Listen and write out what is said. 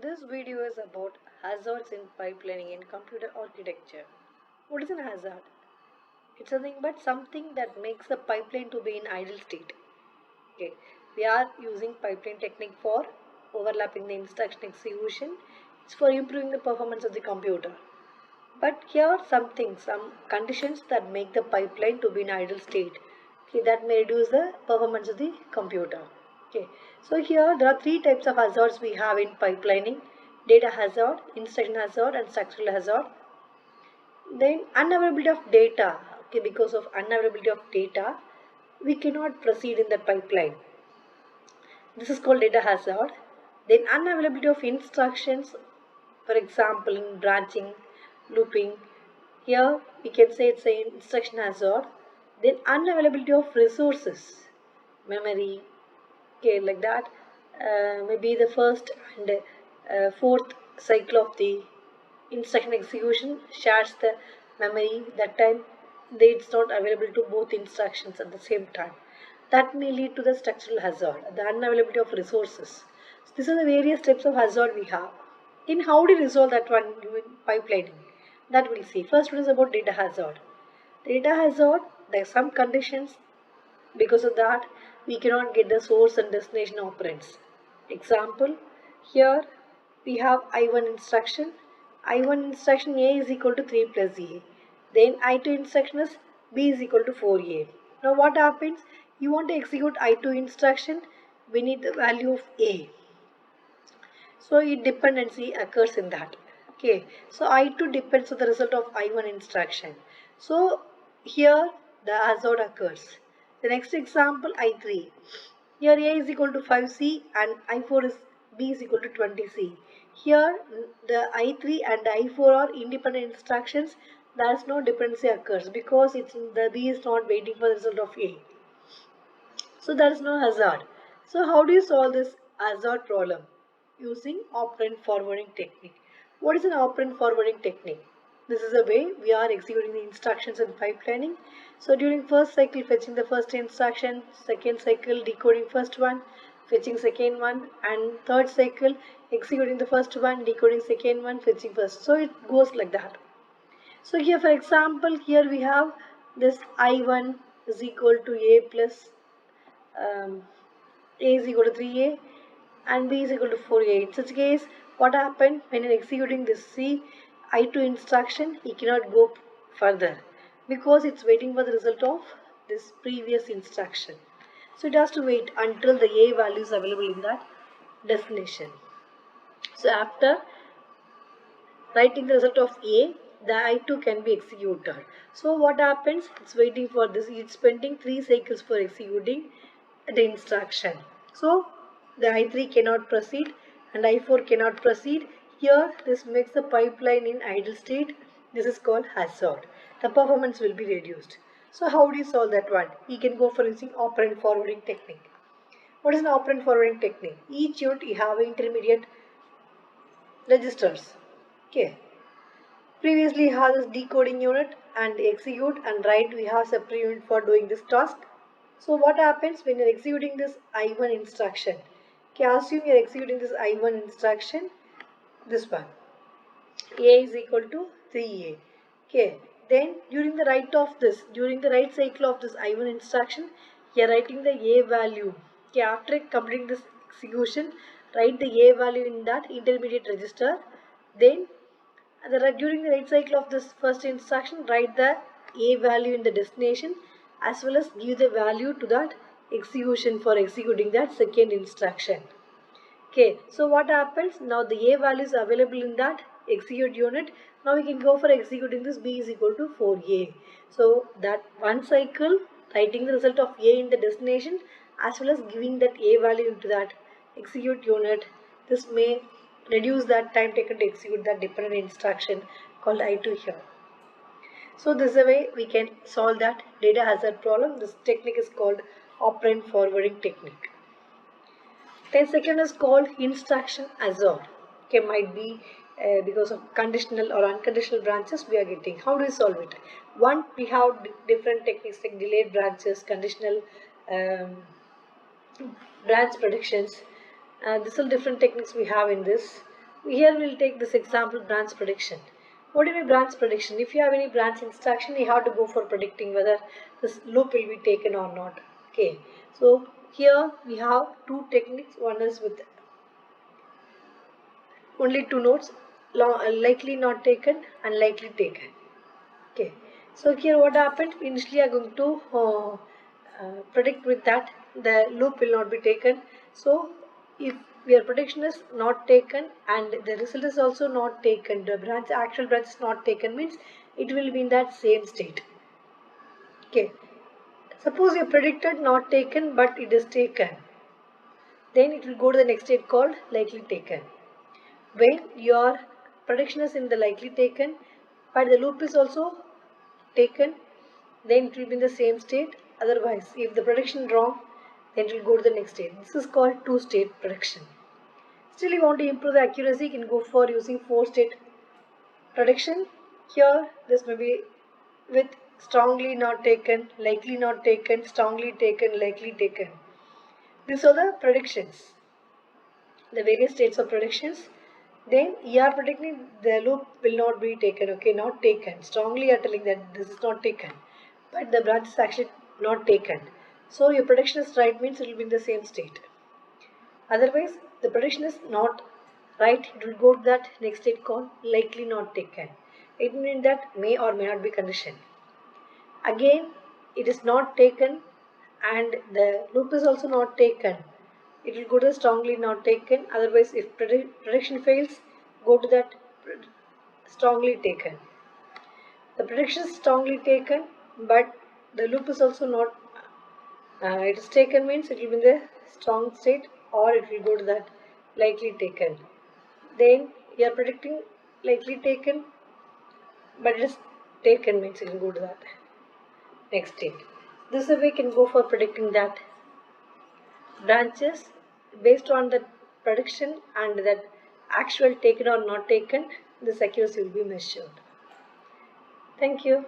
This video is about hazards in pipelining in computer architecture. What is an hazard? It's nothing but something that makes the pipeline to be in idle state. Okay, we are using pipeline technique for overlapping the instruction execution. It's for improving the performance of the computer. But here are some conditions that make the pipeline to be in idle state. Okay, that may reduce the performance of the computer. Okay, so here there are three types of hazards we have in pipelining: data hazard, instruction hazard, and structural hazard. Then unavailability of data. Okay, because of unavailability of data, we cannot proceed in the pipeline. This is called data hazard. Then unavailability of instructions, for example in branching, looping. Here we can say it's an instruction hazard. Then unavailability of resources, memory, okay, like that. Maybe the first and fourth cycle of the instruction execution shares the memory. That time it's not available to both instructions at the same time. That may lead to the structural hazard, the unavailability of resources. So these are the various types of hazard we have. In how do you resolve that one in pipelining? That we'll see. First one is about data hazard. Data hazard, there are some conditions. Because of that, we cannot get the source and destination operands. Example, here we have I1 instruction. I1 instruction A is equal to 3 plus A. Then I2 instruction is B is equal to 4A. Now what happens? You want to execute I2 instruction, we need the value of A. So it dependency occurs in that. Okay, so I2 depends on the result of I1 instruction. So here the hazard occurs. The next example, I3. Here A is equal to 5C and I4 is B is equal to 20C. Here the I3 and I4 are independent instructions. There is no dependency occurs because the B is not waiting for the result of A. So there is no hazard. So how do you solve this hazard problem? Using operand forwarding technique. What is an operand forwarding technique? This is a way we are executing the instructions in pipelining. So during first cycle, fetching the first instruction, second cycle decoding first one, fetching second one, and third cycle executing the first one, decoding second one, fetching first. So it goes like that. So here for example, here we have this I1 is equal to A plus A is equal to 3A and B is equal to 4A. In such case, what happened when you're executing this C I2 instruction, it cannot go further because it's waiting for the result of this previous instruction. So it has to wait until the A value is available in that destination. So after writing the result of A, the I2 can be executed. So what happens? It's waiting for this. It's spending 3 cycles for executing the instruction. So the I3 cannot proceed and I4 cannot proceed. Here this makes the pipeline in idle state. This is called hazard. The performance will be reduced. So how do you solve that one? You can go for using operand forwarding technique. What is an operand forwarding technique? Each unit you have intermediate registers. Okay. Previously have this decoding unit and execute and write. We have separate unit for doing this task. So what happens when you're executing this I1 instruction? Okay, assume you're executing this I1 instruction, this one. A is equal to 3A. Okay, then during the write cycle of this I1 instruction, you're writing the A value. Okay, after completing this execution, write the A value in that intermediate register. Then during the write cycle of this first instruction, write the A value in the destination as well as give the value to that execution for executing that second instruction. Okay, so what happens? Now the A value is available in that execute unit. Now we can go for executing this B is equal to 4A. So that one cycle, writing the result of A in the destination as well as giving that A value into that execute unit. This may reduce that time taken to execute that dependent instruction called I2 here. So this is a way we can solve that data hazard problem. This technique is called operand forwarding technique. Then second is called instruction hazard. Okay, might be because of conditional or unconditional branches we are getting. How do we solve it? One, we have different techniques like delayed branches, conditional branch predictions. These are different techniques we have in this. Here we'll take this example, branch prediction. What do you mean branch prediction? If you have any branch instruction, you have to go for predicting whether this loop will be taken or not. Okay, so here we have two techniques. One is with only two nodes, likely not taken and likely taken. Okay, so here what happened? Initially I am going to predict with that the loop will not be taken. So if your prediction is not taken and the result is also not taken, the actual branch is not taken, means it will be in that same state. Okay, suppose you predicted not taken but it is taken, then it will go to the next state called likely taken. When your prediction is in the likely taken but the loop is also taken, then it will be in the same state. Otherwise, if the prediction wrong, then it will go to the next state. This is called two-state prediction. Still, you want to improve the accuracy, you can go for using four-state prediction. Here, this may be with strongly not taken, likely not taken, strongly taken, likely taken. These are the predictions, the various states of predictions. Then you are predicting the loop will not be taken, okay, not taken. Strongly you are telling that this is not taken, but the branch is actually not taken. So your prediction is right, means it will be in the same state. Otherwise, the prediction is not right, it will go to that next state called likely not taken. It means that may or may not be condition. Again, it is not taken and the loop is also not taken. It will go to strongly not taken. Otherwise, if prediction fails, go to that strongly taken. The prediction is strongly taken, but the loop is also not. It is taken means it will be in the strong state, or it will go to that likely taken. Then you are predicting likely taken, but it is taken means it will go to that next state. This way we can go for predicting that branches based on the prediction and that actual taken or not taken, this accuracy will be measured. Thank you.